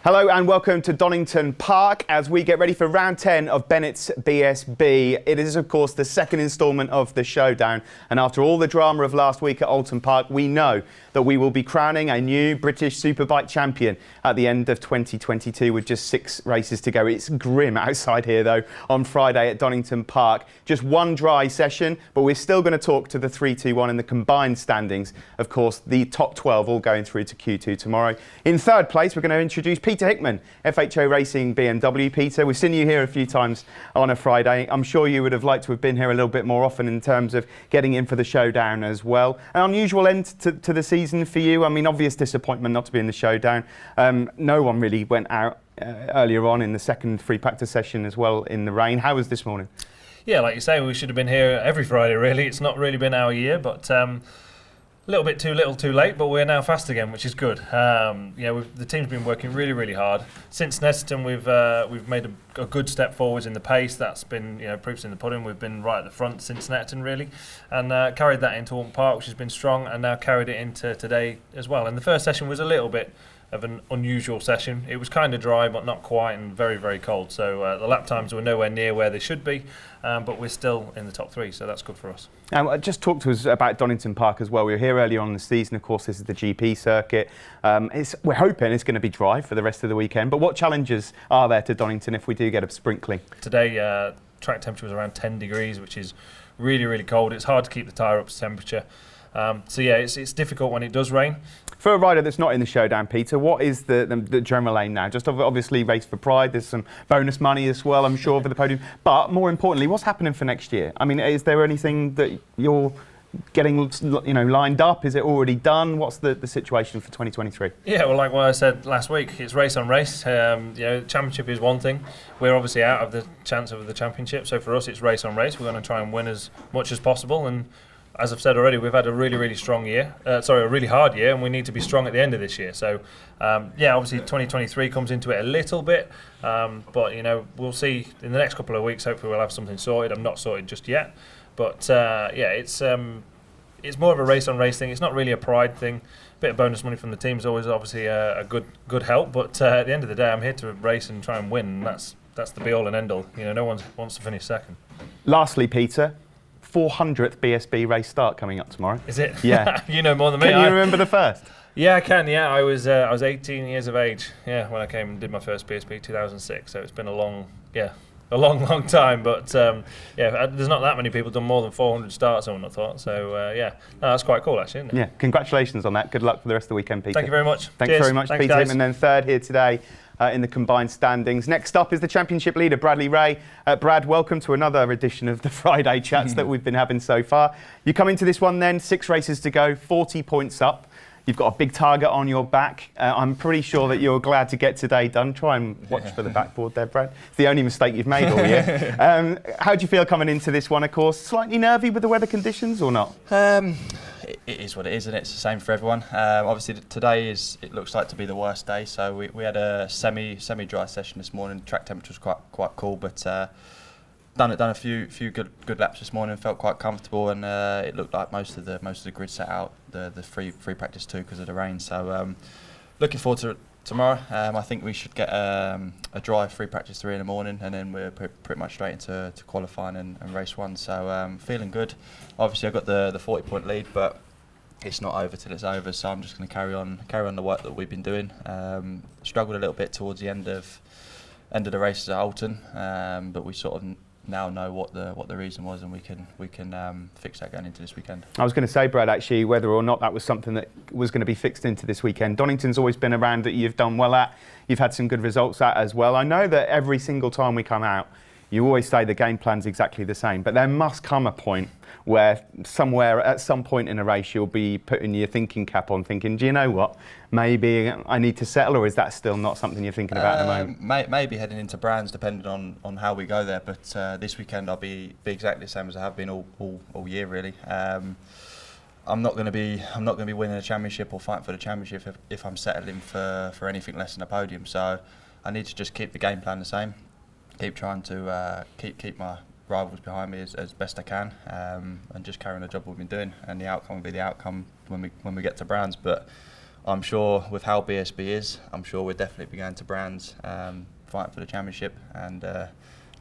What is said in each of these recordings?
Hello and welcome to Donington Park as we get ready for round 10 of Bennetts BSB. It is of course the second instalment of the Showdown, and after all the drama of last week at Donington Park, we know that we will be crowning a new British Superbike champion at the end of 2022 with just 6 races to go. It's grim outside here though on Friday at Donington Park. Just one dry session, but we're still going to talk to the 3-2-1 in the combined standings. Of course, the top 12 all going through to Q2 tomorrow. In third place, we're going to introduce Peter Hickman, FHO Racing BMW. Peter, we've seen you here a few times on a Friday. I'm sure you would have liked to have been here a little bit more often in terms of getting in for the Showdown as well. An unusual end to the season for you. I mean, obvious disappointment not to be in the Showdown. No one really went out earlier on in the second free practice session as well in the rain. How was this morning? Yeah, like you say, we should have been here every Friday really. It's not really been our year, but a little bit too little too late, but we're now fast again, which is good. The team's been working really, really hard. Since Neston, we've made a good step forwards in the pace. That's been proofs in the pudding. We've been right at the front since Neston really, and carried that into Donington Park, which has been strong, and now carried it into today as well. And the first session was a little bit of an unusual session. It was kind of dry, but not quite, and very, very cold. So the lap times were nowhere near where they should be, but we're still in the top 3, so that's good for us. Just talk to us about Donington Park as well. We were here earlier on in the season. Of course, this is the GP circuit. We're hoping it's going to be dry for the rest of the weekend. But what challenges are there to Donington if we do get a sprinkling? Today, track temperature was around 10 degrees, which is really, really cold. It's hard to keep the tyre up to temperature. It's difficult when it does rain. For a rider that's not in the Showdown, Peter, what is the general aim now? Just obviously race for pride. There's some bonus money as well, I'm sure, for the podium. But more importantly, what's happening for next year? I mean, is there anything that you're getting lined up? Is it already done? What's the situation for 2023? Yeah, well, like what I said last week, it's race on race. Championship is one thing. We're obviously out of the chance of the championship, so for us, it's race on race. We're going to try and win as much as possible, and as I've said already, we've had a really, really strong year. A really hard year, and we need to be strong at the end of this year. So, obviously 2023 comes into it a little bit, but we'll see in the next couple of weeks. Hopefully, we'll have something sorted. I'm not sorted just yet, but it's more of a race on race thing. It's not really a pride thing. A bit of bonus money from the team is always obviously a good help, but at the end of the day, I'm here to race and try and win. And that's the be all and end all. No one wants to finish second. Lastly, Peter, 400th BSB race start coming up tomorrow. Is it? Yeah. You know more than me. Can you remember the first? Yeah, I can. Yeah, I was 18 years of age. Yeah, when I came and did my first BSB 2006. So it's been a long time. But there's not that many people done more than 400 starts. I wouldn't have thought. So that's quite cool actually, isn't it? Yeah. Congratulations on that. Good luck for the rest of the weekend, Peter. Thank you very much. Thanks very much, Thanks, Peter. guys. And then third here today in the combined standings. Next up is the championship leader, Bradley Ray. Brad, welcome to another edition of the Friday chats that we've been having so far. You come into this one then, 6 races to go, 40 points up. You've got a big target on your back. I'm pretty sure that you're glad to get today done. Try and watch for the backboard there, Brad. It's the only mistake you've made all year. How do you feel coming into this one, of course? Slightly nervy with the weather conditions or not? It is what it is, and it's the same for everyone. Obviously, today it looks like to be the worst day. So we had a semi-dry session this morning. Track temperature was quite cool, but done a few good laps this morning. Felt quite comfortable, and it looked like most of the grid set out the free practice too because of the rain. So looking forward to tomorrow. I think we should get a dry free practice 3 in the morning, and then we're pretty much straight into qualifying and race 1. So feeling good. Obviously, I've got the 40-point lead, but it's not over till it's over. So I'm just going to carry on the work that we've been doing. Struggled a little bit towards the end of the races at Alton, but we sort of now know what the reason was, and we can fix that going into this weekend. I was going to say, Brad, actually, whether or not that was something that was going to be fixed into this weekend. Donington's always been around that you've done well at. You've had some good results at as well. I know that every single time we come out, you always say the game plan's exactly the same, but there must come a point where somewhere at some point in a race you'll be putting your thinking cap on, thinking, do you know what, maybe I need to settle, or is that still not something you're thinking about at the moment? Maybe heading into Brands, depending on how we go there, but this weekend I'll be exactly the same as I have been all year really. I'm not going to be winning a championship or fighting for the championship if I'm settling for anything less than a podium. So I need to just keep the game plan the same, keep trying to keep my rivals behind me as best I can, and just carrying the job we've been doing. And the outcome will be the outcome when we get to Brands. But I'm sure with how BSB is, I'm sure we'll definitely be going to Brands, fighting for the championship, and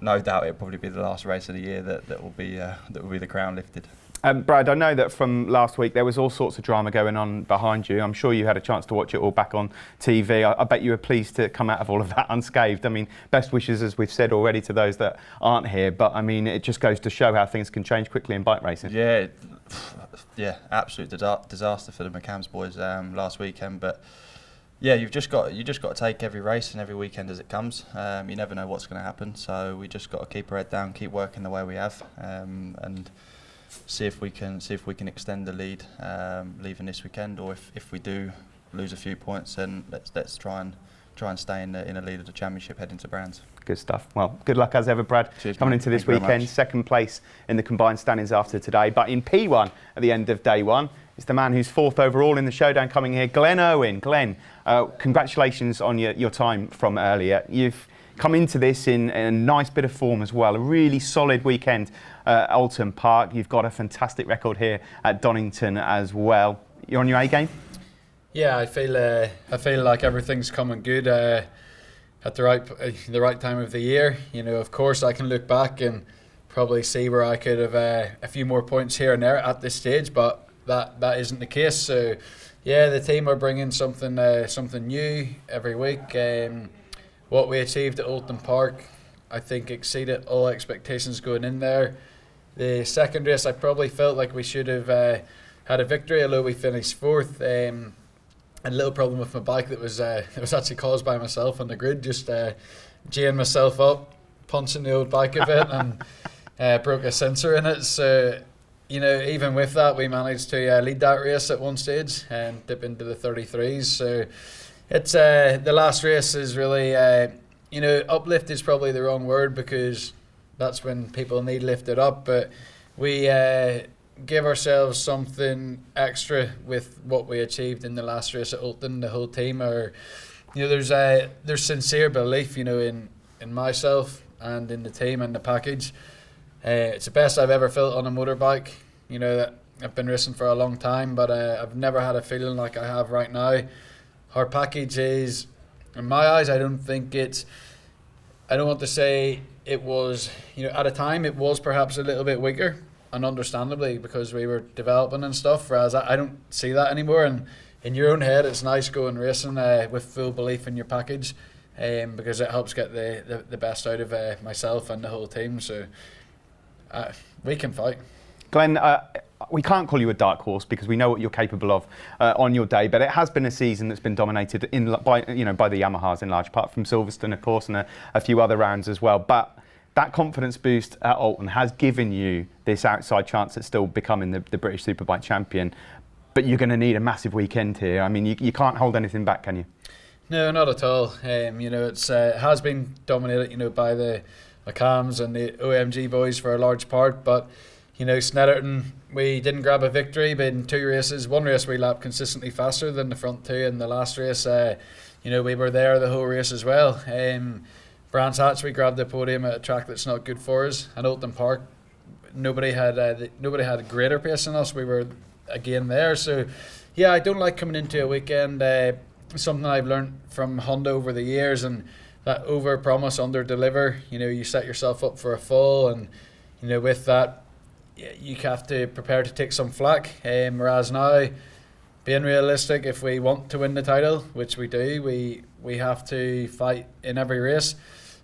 no doubt it'll probably be the last race of the year that will be the crown lifted. Brad, I know that from last week there was all sorts of drama going on behind you. I'm sure you had a chance to watch it all back on TV. I bet you were pleased to come out of all of that unscathed. I mean, best wishes, as we've said already, to those that aren't here. But I mean, it just goes to show how things can change quickly in bike racing. Yeah, absolute disaster for the McCams boys last weekend. But yeah, you just got to take every race and every weekend as it comes. You never know what's going to happen, so we just got to keep our head down, keep working the way we have, and see if we can extend the lead leaving this weekend, or if we do lose a few points, then let's try and stay in the lead of the championship heading to Brands. Good stuff. Well, good luck as ever, Brad. Cheers, coming mate. into this Thank you very weekend, much. second place in the combined standings after today. But in P1 at the end of day one, it's the man who's fourth overall in the Showdown coming here, Glenn Irwin. Glenn, congratulations on your time from earlier. You've come into this in a nice bit of form as well. A really solid weekend at Alton Park. You've got a fantastic record here at Donington as well. You're on your A game? Yeah, I feel like everything's coming good at the right time of the year. You know, of course, I can look back and probably see where I could have a few more points here and there at this stage, but that isn't the case. So, yeah, the team are bringing something new every week. What we achieved at Alton Park, I think, exceeded all expectations going in there. The second race, I probably felt like we should have had a victory, although we finished fourth. A little problem with my bike that was actually caused by myself on the grid, just G'ing myself up, punching the old bike a bit, and broke a sensor in it. So, you know, even with that, we managed to lead that race at one stage and dip into the 33s. So it's the last race is really, uplift is probably the wrong word, because that's when people need lifted up. But we give ourselves something extra with what we achieved in the last race at Alton. The whole team are, there's sincere belief, in myself and in the team and the package. It's the best I've ever felt on a motorbike. That I've been racing for a long time, but I've never had a feeling like I have right now. Our package is, in my eyes, I don't want to say it was, at a time it was perhaps a little bit weaker, and understandably, because we were developing and stuff, whereas I don't see that anymore. And in your own head, it's nice going racing with full belief in your package, because it helps get the best out of myself and the whole team. So we can fight. Glenn, we can't call you a dark horse because we know what you're capable of on your day, but it has been a season that's been dominated by the Yamahas in large part, from Silverstone, of course, and a few other rounds as well. But that confidence boost at Alton has given you this outside chance at still becoming the British Superbike champion. But you're going to need a massive weekend here. I mean, you can't hold anything back, can you? No, not at all. It has been dominated, by the McCams and the OMG boys for a large part. But Snetterton, we didn't grab a victory, but in two races, one race we lapped consistently faster than the front two, and the last race, we were there the whole race as well. Brands Hatch, we grabbed the podium at a track that's not good for us. And Alton Park, nobody had a greater pace than us. We were again there. So, yeah, I don't like coming into a weekend. Something I've learned from Honda over the years, and that over-promise, under-deliver. You set yourself up for a fall, and with that, you have to prepare to take some flack. Whereas now, being realistic, if we want to win the title, which we do, we have to fight in every race.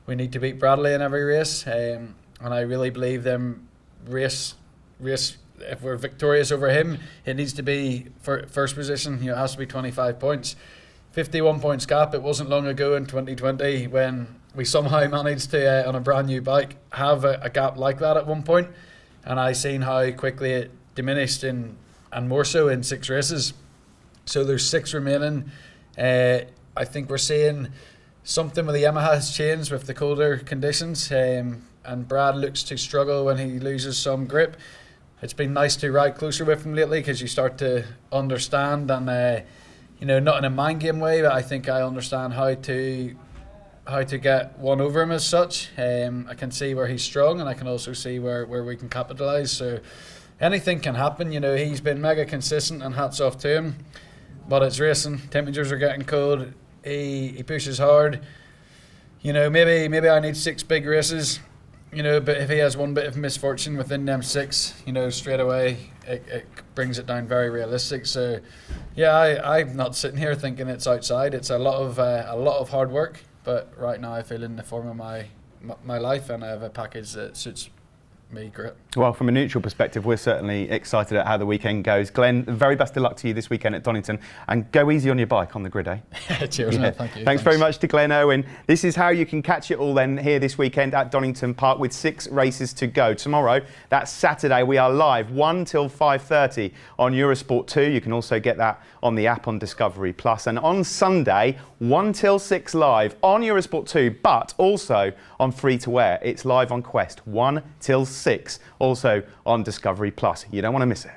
We need to beat Bradley in every race, and I really believe them race. If we're victorious over him, it needs to be for first position. It has to be 25 points, 51 points gap. It wasn't long ago in 2020 when we somehow managed to, on a brand new bike, have a gap like that at one point, and I seen how quickly it diminished and more so in 6 races. So there's 6 remaining. I think we're seeing something with the Yamaha has changed with the colder conditions, and Brad looks to struggle when he loses some grip. It's been nice to ride closer with him lately, because you start to understand, and not in a mind game way, but I think I understand how to get one over him as such. I can see where he's strong, and I can also see where we can capitalise. So anything can happen. He's been mega consistent, and hats off to him. but it's racing. Temperatures are getting cold. He pushes hard. You know, maybe I need 6 big races. You know, but if he has one bit of misfortune within them 6, you know, straight away it brings it down very realistic. So, yeah, I'm not sitting here thinking it's outside. It's a lot of hard work. But right now I feel in the form of my life, and I have a package that suits me great. Well, from a neutral perspective, we're certainly excited at how the weekend goes. Glenn, the very best of luck to you this weekend at Donington, and go easy on your bike on the grid, eh? Cheers, Yeah. man. Thank you. Thanks very much to Glenn Irwin. This is how you can catch it all then here this weekend at Donington Park with 6 races to go. Tomorrow, that's Saturday, we are live 1 till 5:30 on Eurosport 2. You can also get that on the app on Discovery Plus. And on Sunday, 1 till 6 live on Eurosport 2, but also on free to air. It's live on Quest 1 till 6, also on Discovery Plus. You don't want to miss it.